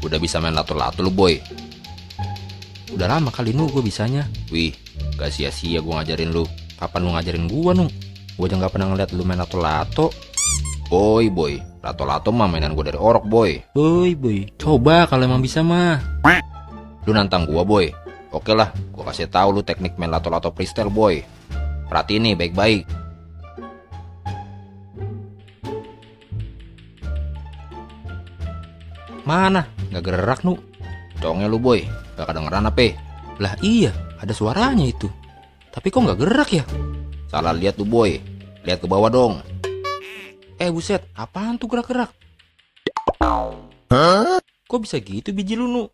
Udah bisa main lato-lato lu boy? Udah lama kali Nu gue bisanya. Wih, gak sia-sia gue ngajarin lu. Kapan lu ngajarin gue Nu? Gue aja gak pernah ngeliat lu main lato-lato. Boy, lato-lato mah mainan gue dari orok boy. Boy, coba kalau emang bisa mah. Lu nantang gua boy. Oke lah, gua kasih tahu lu teknik main lato-lato freestyle boy. Perhatiin nih baik-baik. Mana? Gak gerak Nu. Dongnya lu boy, gak kedengeran apa? Lah iya, ada suaranya itu. Tapi kok gak gerak ya? Salah lihat lu boy. Lihat ke bawah dong. Buset, apaan tuh gerak-gerak? Kok bisa gitu biji lu Nu?